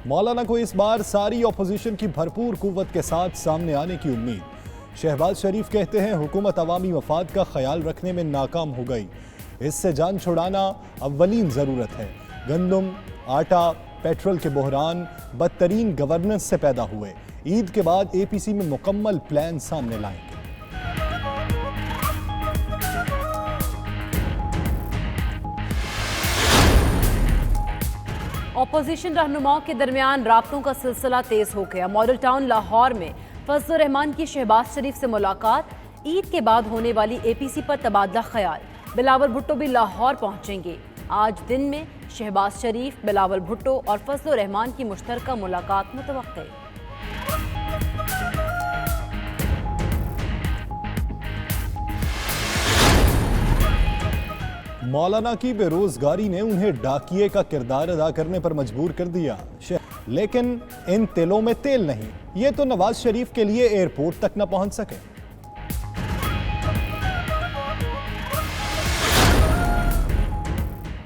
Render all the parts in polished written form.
مولانا کو اس بار ساری اپوزیشن کی بھرپور قوت کے ساتھ سامنے آنے کی امید۔ شہباز شریف کہتے ہیں حکومت عوامی مفاد کا خیال رکھنے میں ناکام ہو گئی، اس سے جان چھڑانا اولین ضرورت ہے۔ گندم، آٹا، پیٹرول کے بحران بدترین گورننس سے پیدا ہوئے، عید کے بعد اے پی سی میں مکمل پلان سامنے لائیں گے۔ اپوزیشن رہنماؤں کے درمیان رابطوں کا سلسلہ تیز ہو گیا۔ ماڈل ٹاؤن لاہور میں فضل الرحمان کی شہباز شریف سے ملاقات، عید کے بعد ہونے والی اے پی سی پر تبادلہ خیال۔ بلاول بھٹو بھی لاہور پہنچیں گے۔ آج دن میں شہباز شریف، بلاول بھٹو اور فضل الرحمان کی مشترکہ ملاقات متوقع۔ مولانا کی بے روزگاری نے انہیں ڈاکیے کا کردار ادا کرنے پر مجبور کر دیا، لیکن ان تلوں میں تیل نہیں، یہ تو نواز شریف کے لیے ایئرپورٹ تک نہ پہنچ سکے۔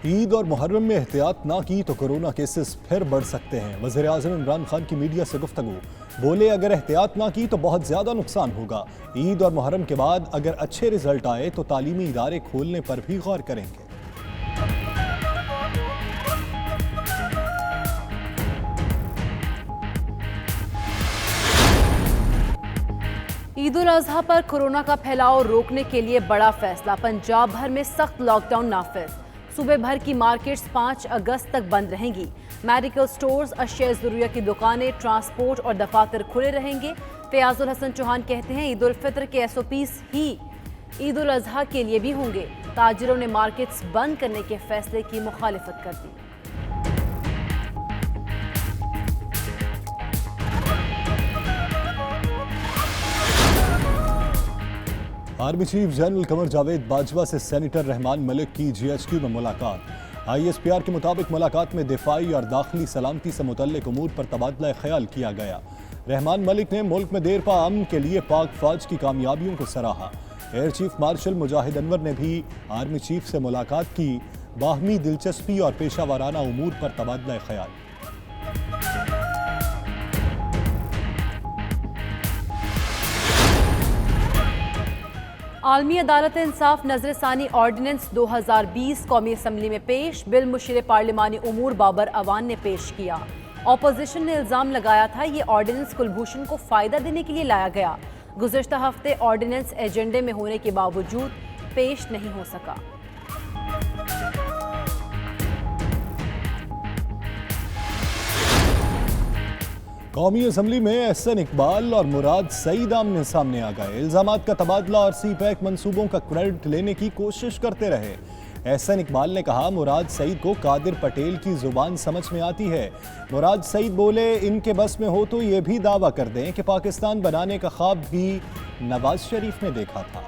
عید اور محرم میں احتیاط نہ کی تو کورونا کیسز پھر بڑھ سکتے ہیں۔ وزیر اعظم عمران خان کی میڈیا سے گفتگو، بولے اگر احتیاط نہ کی تو بہت زیادہ نقصان ہوگا۔ عید اور محرم کے بعد اگر اچھے رزلٹ آئے تو تعلیمی ادارے کھولنے پر بھی غور کریں گے۔ عید الاضحیٰ پر کورونا کا پھیلاؤ روکنے کے لیے بڑا فیصلہ، پنجاب بھر میں سخت لاک ڈاؤن نافذ۔ صوبے بھر کی مارکیٹس 5 اگست تک بند رہیں گی۔ میڈیکل سٹورز، اشیاء ضروریہ کی دکانیں، ٹرانسپورٹ اور دفاتر کھلے رہیں گے۔ فیاض الحسن چوہان کہتے ہیں عید الفطر کے SOPs ہی عید الاضحیٰ کے لیے بھی ہوں گے۔ تاجروں نے مارکیٹس بند کرنے کے فیصلے کی مخالفت کر دی۔ Army chief general Qamar Javed Bajwa سے سینیٹر رحمان ملک کی GHQ میں ملاقات۔ ISPR کے مطابق ملاقات میں دفاعی اور داخلی سلامتی سے متعلق امور پر تبادلہ خیال کیا گیا۔ رحمان ملک نے ملک میں دیر پا امن کے لیے پاک فوج کی کامیابیوں کو سراہا۔ ایئر چیف مارشل مجاہد انور نے بھی آرمی چیف سے ملاقات کی، باہمی دلچسپی اور پیشہ ورانہ امور پر تبادلہ خیال۔ عالمی عدالت انصاف نظر ثانی آرڈیننس 2020 قومی اسمبلی میں پیش، بل مشیر پارلیمانی امور بابر اعوان نے پیش کیا۔ اپوزیشن نے الزام لگایا تھا یہ آرڈیننس کلبھوشن کو فائدہ دینے کے لیے لایا گیا۔ گزشتہ ہفتے آرڈیننس ایجنڈے میں ہونے کے باوجود پیش نہیں ہو سکا۔ قومی اسمبلی میں احسن اقبال اور مراد سعید آمنے سامنے آ گئے۔ الزامات کا تبادلہ اور سی پیک منصوبوں کا کریڈٹ لینے کی کوشش کرتے رہے۔ احسن اقبال نے کہا مراد سعید کو قادر پٹیل کی زبان سمجھ میں آتی ہے۔ مراد سعید بولے ان کے بس میں ہو تو یہ بھی دعویٰ کر دیں کہ پاکستان بنانے کا خواب بھی نواز شریف نے دیکھا تھا۔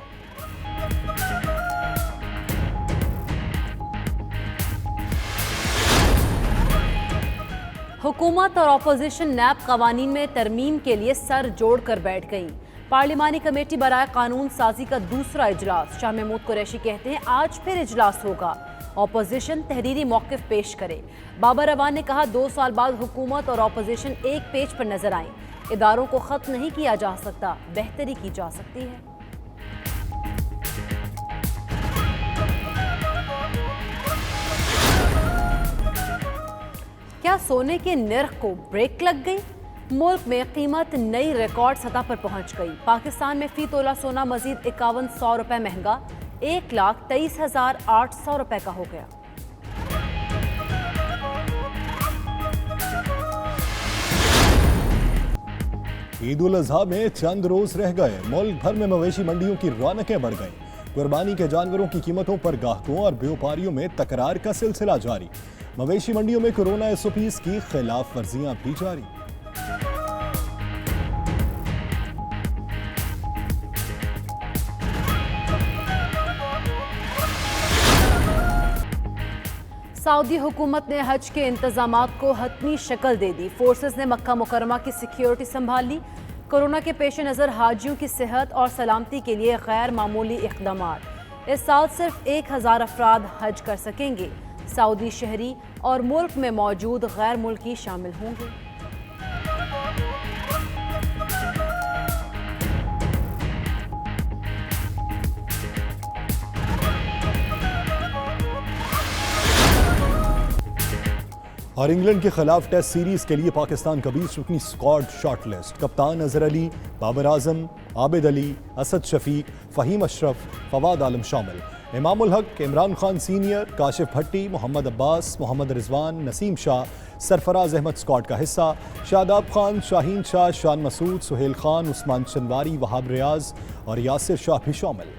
حکومت اور اپوزیشن نیب قوانین میں ترمیم کے لیے سر جوڑ کر بیٹھ گئی۔ پارلیمانی کمیٹی برائے قانون سازی کا دوسرا اجلاس، شاہ محمود قریشی کہتے ہیں آج پھر اجلاس ہوگا، اپوزیشن تحریری موقف پیش کرے۔ بابر اعوان نے کہا 2 سال بعد حکومت اور اپوزیشن ایک پیج پر نظر آئیں، اداروں کو ختم نہیں کیا جا سکتا، بہتری کی جا سکتی ہے۔ کیا سونے کے نرخ کو بریک لگ گئی؟ ملک میں قیمت نئی ریکارڈ سطح پر پہنچ گئی۔ پاکستان میں فی تولہ سونا مزید 5100 روپے مہنگا، 1,23,800 روپے کا ہو گیا۔ عید الاضحیٰ میں چند روز رہ گئے، ملک بھر میں مویشی منڈیوں کی رونقیں بڑھ گئیں۔ قربانی کے جانوروں کی قیمتوں پر گاہکوں اور بیوپاریوں میں تکرار کا سلسلہ جاری۔ مویشی منڈیوں میں کورونا SOPs کی خلاف ورزیاں بھی جاری۔ سعودی حکومت نے حج کے انتظامات کو حتمی شکل دے دی۔ فورسز نے مکہ مکرمہ کی سیکیورٹی سنبھال لی۔ کورونا کے پیش نظر حاجیوں کی صحت اور سلامتی کے لیے غیر معمولی اقدامات۔ اس سال صرف 1000 افراد حج کر سکیں گے۔ سعودی شہری اور ملک میں موجود غیر ملکی شامل ہوں گے۔ اور انگلینڈ کے خلاف ٹیسٹ سیریز کے لیے پاکستان کا 20 رکنی اسکواڈ شارٹ لسٹ. کپتان اظہر علی، بابر اعظم، عابد علی، اسد شفیق، فہیم اشرف، فواد عالم شامل. امام الحق، عمران خان سینئر، کاشف بھٹی، محمد عباس، محمد رضوان، نسیم شاہ، سرفراز احمد اسکواڈ کا حصہ. شاداب خان، شاہین شاہ، شان مسعود، سہیل خان، عثمان چنواری، وہاب ریاض اور یاسر شاہ بھی شامل.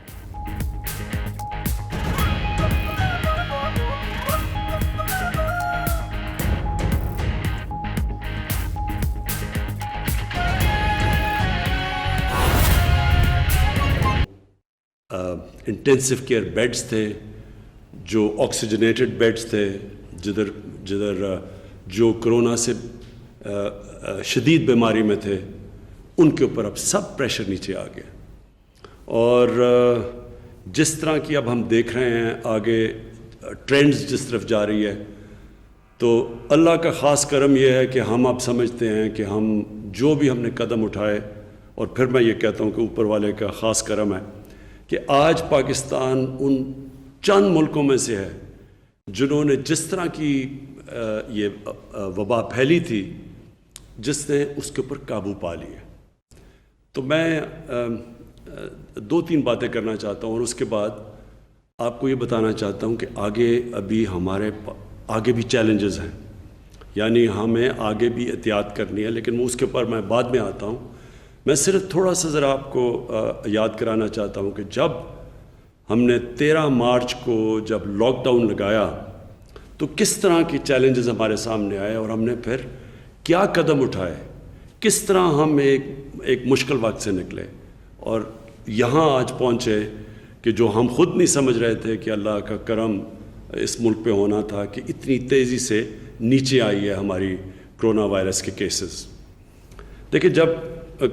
انٹینسو کیئر بیڈز تھے، جو آکسیجنیٹڈ بیڈز تھے، جدھر جو کرونا سے شدید بیماری میں تھے، ان کے اوپر اب سب پریشر نیچے آ گیا. اور جس طرح کی اب ہم دیکھ رہے ہیں آگے ٹرینڈز جس طرف جا رہی ہے، تو اللہ کا خاص کرم یہ ہے کہ ہم اب سمجھتے ہیں کہ ہم جو بھی ہم نے قدم اٹھائے، اور پھر میں یہ کہتا ہوں کہ اوپر والے کا خاص کرم ہے کہ آج پاکستان ان چند ملکوں میں سے ہے جنہوں نے جس طرح کی یہ وبا پھیلی تھی، جس نے اس کے اوپر قابو پا لیا. تو میں 2-3 باتیں کرنا چاہتا ہوں، اور اس کے بعد آپ کو یہ بتانا چاہتا ہوں کہ آگے ابھی ہمارے آگے بھی چیلنجز ہیں، یعنی ہمیں آگے بھی احتیاط کرنی ہے، لیکن وہ اس کے اوپر میں بعد میں آتا ہوں. میں صرف تھوڑا سا ذرا آپ کو یاد کرانا چاہتا ہوں کہ جب ہم نے 13 مارچ کو جب لاک ڈاؤن لگایا تو کس طرح کی چیلنجز ہمارے سامنے آئے، اور ہم نے پھر کیا قدم اٹھائے، کس طرح ہم ایک مشکل وقت سے نکلے اور یہاں آج پہنچے کہ جو ہم خود نہیں سمجھ رہے تھے کہ اللہ کا کرم اس ملک پہ ہونا تھا کہ اتنی تیزی سے نیچے آئی ہے ہماری کرونا وائرس کے کیسز. دیکھیں، جب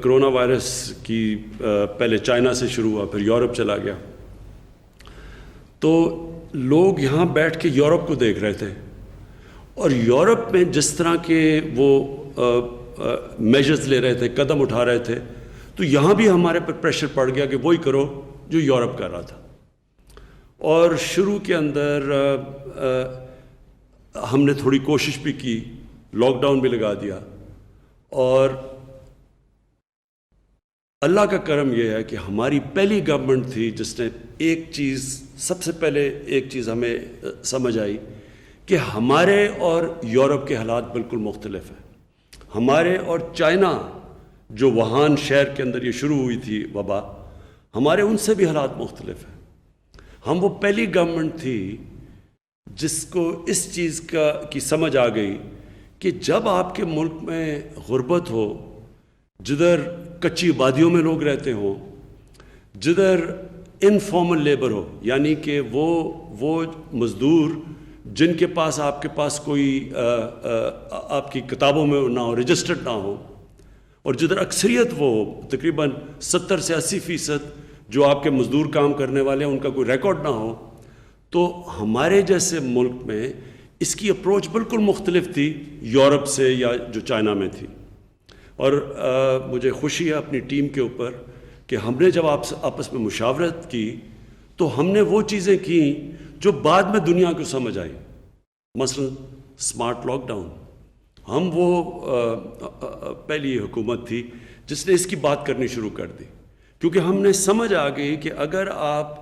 کرونا وائرس کی پہلے چائنا سے شروع ہوا، پھر یورپ چلا گیا، تو لوگ یہاں بیٹھ کے یورپ کو دیکھ رہے تھے، اور یورپ میں جس طرح کے وہ میجرز لے رہے تھے، قدم اٹھا رہے تھے، تو یہاں بھی ہمارے پر پریشر پڑ گیا کہ وہی کرو جو یورپ کر رہا تھا. اور شروع کے اندر ہم نے تھوڑی کوشش بھی کی، لاک ڈاؤن بھی لگا دیا، اور اللہ کا کرم یہ ہے کہ ہماری پہلی گورنمنٹ تھی جس نے سب سے پہلے ایک چیز ہمیں سمجھ آئی کہ ہمارے اور یورپ کے حالات بالکل مختلف ہیں. ہمارے اور چائنا، جو وہان شہر کے اندر یہ شروع ہوئی تھی وبا، ہمارے ان سے بھی حالات مختلف ہیں. ہم وہ پہلی گورنمنٹ تھی جس کو اس چیز کی سمجھ آ گئی کہ جب آپ کے ملک میں غربت ہو، جدھر کچی آبادیوں میں لوگ رہتے ہوں، جدھر انفارمل لیبر ہو، یعنی کہ وہ مزدور جن کے پاس آپ کے پاس کوئی آپ کی کتابوں میں نہ ہو، رجسٹرڈ نہ ہو، اور جدھر اکثریت وہ تقریباً 70 سے 80% جو آپ کے مزدور کام کرنے والے ہیں ان کا کوئی ریکارڈ نہ ہو، تو ہمارے جیسے ملک میں اس کی اپروچ بالکل مختلف تھی یورپ سے یا جو چائنا میں تھی. اور مجھے خوشی ہے اپنی ٹیم کے اوپر کہ ہم نے جب آپس میں مشاورت کی تو ہم نے وہ چیزیں کی جو بعد میں دنیا کو سمجھ آئی. مثلا اسمارٹ لاک ڈاؤن، ہم وہ پہلی حکومت تھی جس نے اس کی بات کرنی شروع کر دی، کیونکہ ہم نے سمجھ آ گئی کہ اگر آپ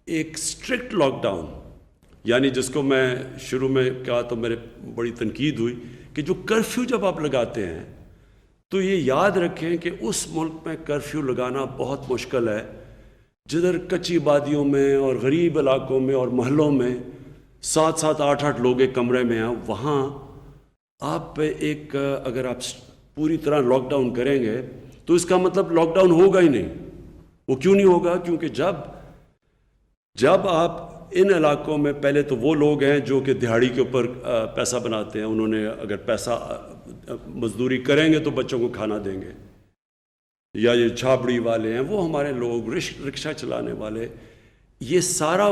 ایک اسٹرکٹ لاک ڈاؤن، یعنی جس کو میں شروع میں کہا تو میرے بڑی تنقید ہوئی کہ جو کرفیو جب آپ لگاتے ہیں تو یہ یاد رکھیں کہ اس ملک میں کرفیو لگانا بہت مشکل ہے جدھر کچی آبادیوں میں اور غریب علاقوں میں اور محلوں میں 7-7 8-8 لوگ ایک کمرے میں ہیں. وہاں آپ اگر آپ پوری طرح لاک ڈاؤن کریں گے تو اس کا مطلب لاک ڈاؤن ہوگا ہی نہیں. وہ کیوں نہیں ہوگا؟ کیونکہ جب آپ ان علاقوں میں، پہلے تو وہ لوگ ہیں جو کہ دہاڑی کے اوپر پیسہ بناتے ہیں، انہوں نے اگر پیسہ مزدوری کریں گے تو بچوں کو کھانا دیں گے، یا یہ چھاپڑی والے ہیں، وہ ہمارے لوگ، رکشہ چلانے والے، یہ سارا